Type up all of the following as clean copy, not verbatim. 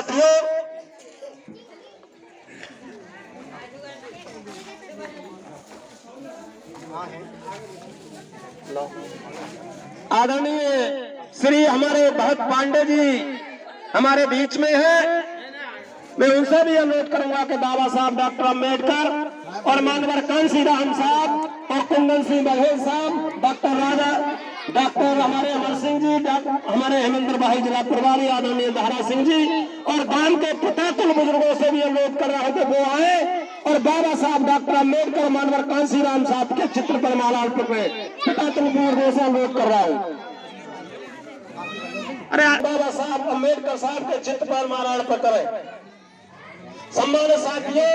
साथियों, आदरणीय श्री हमारे भरत पांडे जी हमारे बीच में है। मैं उनसे भी अनुरोध करूंगा कि बाबा साहब डॉक्टर अम्बेडकर और मानवर कांसी राम साहब और कुंदन सिंह बघेल साहब, डॉक्टर राजा, डॉक्टर हमारे अमर सिंह जी, हमारे हेमेंद्र भाई जिला प्रभारी आदरणीय धारा सिंह जी और गांव के पुतातुल बुजुर्गों से भी अनुरोध कर रहा हूं कि वो आए और बाबा साहब डॉक्टर अम्बेडकर और मानवर कांसी राम साहब के चित्र पर माला अर्पण करें। पुतातुल बुजुर्गों से अनुरोध कर रहा हूं। अरे बाबा साहब अम्बेडकर साहब के चित्र पर माला अर्पण करें। सम्मानित साथियों,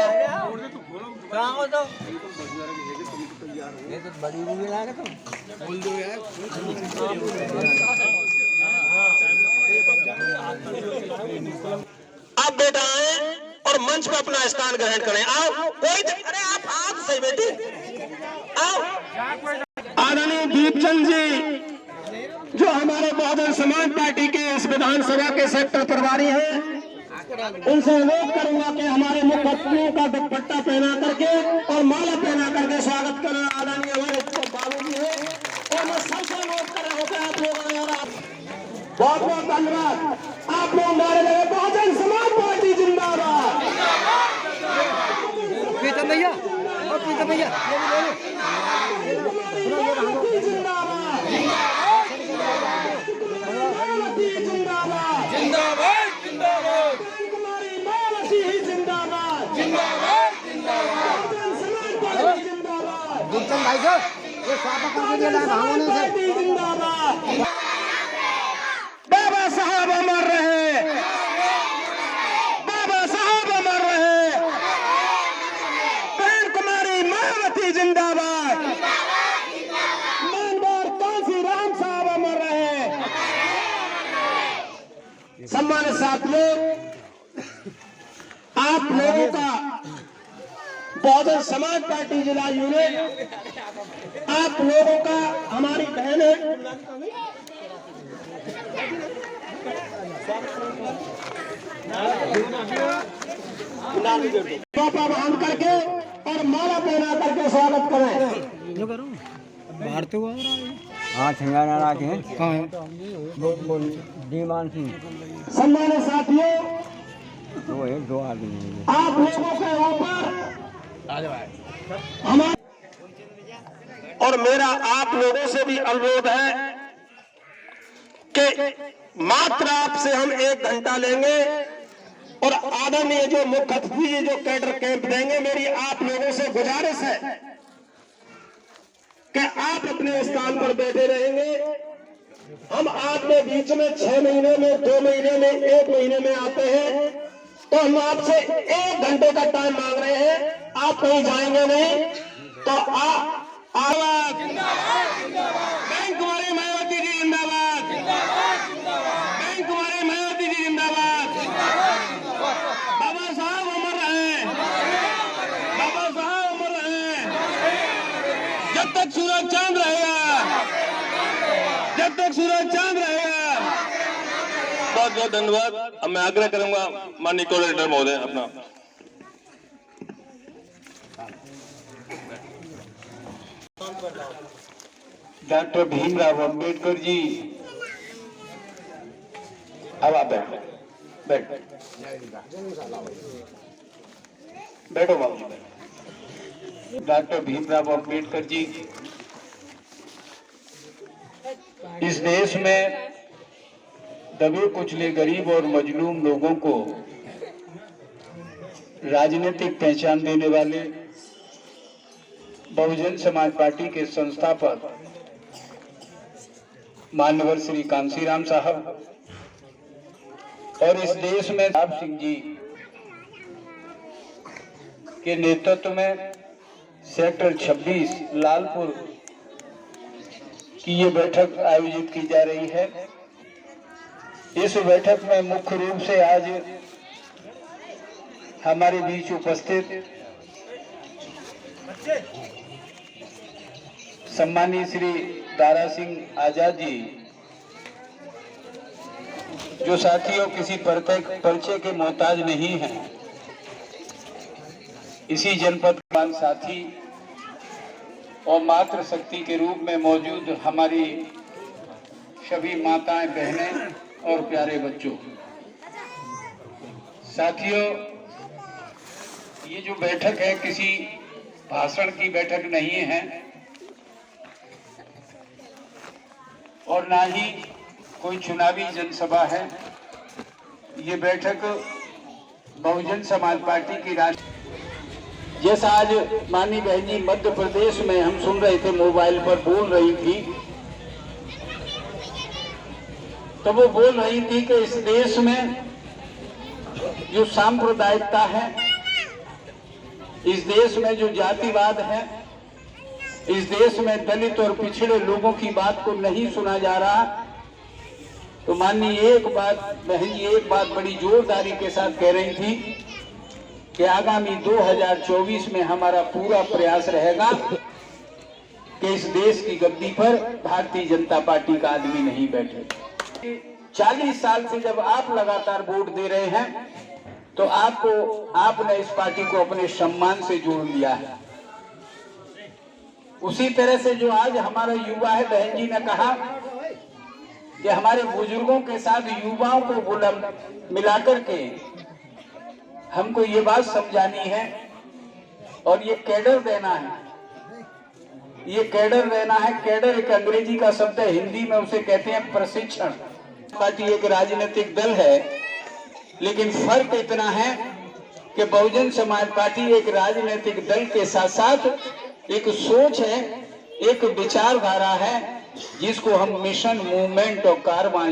आप बेटा आए और मंच पर अपना स्थान ग्रहण करें। आओ कोई, अरे आप सही बेटे आओ। आदरणीय दीपचंद जी जो हमारे बहुजन समाज पार्टी के इस विधानसभा के सेक्टर प्रभारी हैं, उनसे अनुरोध करूंगा कि हमारे मुख्य अतिथियों का दुपट्टा पहना करके और माला पहना करके स्वागत करें। आदरणीय हमारे बाबू जी है और मैं सबसे अनुरोध कर रहा हूँ कि आप लोग बहुत बहुत धन्यवाद। आप लोग हमारे लगे बहुजन समाज पार्टी जिंदाबाद। प्रीतम भैया और प्रीतम भैया जिंदाबाद जिंदाबाद जिंदाबाद कुमारी मायावती जिंदाबाद जिंदाबाद जिंदाबाद गुलशन भाई साहब ये स्वागत करके दिया है भावों से। जिंदाबाद। बाबा साहब अमर रहे, बाबा साहब अमर रहे, बहन कुमारी मायावती जिंदाबाद, मानवर कांसी राम साहब अमर रहे। सम्मानित साथियों, आप लोगों का बहुजन समाज पार्टी जिला यूनिट, आप लोगों का हमारी बहनें टोपा बांध करके और माला पहना करके स्वागत करें। जो करूं बाहर तो हाँ छिंगाना राखे हैं कहाँ है दीवान सिंह। सम्मानित साथियों, दो है दो आदमी आप लोगों के ऊपर हमारा और मेरा आप लोगों से भी अनुरोध है कि मात्र आपसे हम 1 घंटा लेंगे और आदरणीय जो मुख्य अतिथि जो कैडर कैंप देंगे, मेरी आप लोगों से गुजारिश है कि आप अपने स्थान पर बैठे रहेंगे। हम आपके बीच में 6 महीने में, 2 महीने में, 1 महीने में आते हैं, तो हम आपसे 1 घंटे का टाइम मांग रहे हैं। आप कहीं जाएंगे नहीं, तो आप बैंक कुमारी मायावती जी जिंदाबाद, बैंक कुमारी मायावती जी जिंदाबाद। बाबा साहब अमर रहे, बाबा साहब अमर रहे। जब तक सूरज चांद रहेगा, जब तक सूरज चांद रहेगा। बहुत बहुत धन्यवाद। अब मैं आग्रह करूंगा माननीय कोऑर्डिनेटर महोदय अपना डॉक्टर भीमराव अंबेडकर जी, अब आप बैठो बाबू जी। डॉक्टर भीमराव अंबेडकर जी इस देश में दबे कुचले गरीब और मजलूम लोगों को राजनीतिक पहचान देने वाले बहुजन समाज पार्टी के संस्थापक मानवर श्री कांसीराम साहब और इस देश में प्रताप सिंह जी के नेतृत्व में सेक्टर 26 लालपुर की ये बैठक आयोजित की जा रही है। इस बैठक में मुख्य रूप से आज हमारे बीच उपस्थित सम्मानीय श्री दारा सिंह आजाद जी जो साथियों किसी परिचय के मोहताज नहीं हैं। इसी जनपद के साथी और मातृ शक्ति के रूप में मौजूद हमारी सभी माताएं, बहनें और प्यारे बच्चों, साथियों, ये जो बैठक है किसी भाषण की बैठक नहीं है और ना ही कोई चुनावी जनसभा है। ये बैठक बहुजन समाज पार्टी की जैसा आज माननीय बहन जी मध्य प्रदेश में हम सुन रहे थे, मोबाइल पर बोल रही थी, तो वो बोल रही थी कि इस देश में जो सांप्रदायिकता है, इस देश में जो जातिवाद है, इस देश में दलित और पिछड़े लोगों की बात को नहीं सुना जा रहा। तो माननीय एक बात बड़ी जोरदारी के साथ कह रही थी कि आगामी 2024 में हमारा पूरा प्रयास रहेगा कि इस देश की गद्दी पर भारतीय जनता पार्टी का आदमी नहीं बैठे। 40 साल से जब आप लगातार वोट दे रहे हैं तो आपने इस पार्टी को अपने सम्मान से जोड़ लिया है। उसी तरह से जो आज हमारा युवा है, बहन जी ने कहा कि हमारे बुजुर्गों के साथ युवाओं को मिलाकर के हमको ये बात समझानी है और ये कैडर देना है। ये कैडर देना है। कैडर एक अंग्रेजी का शब्द है, हिंदी में उसे कहते हैं प्रशिक्षण। पार्टी एक राजनीतिक दल है, लेकिन फर्क इतना है कि बहुजन समाज पार्टी एक राजनीतिक दल के साथ साथ एक सोच है, एक विचारधारा है, जिसको हम मिशन, मूवमेंट और कारवां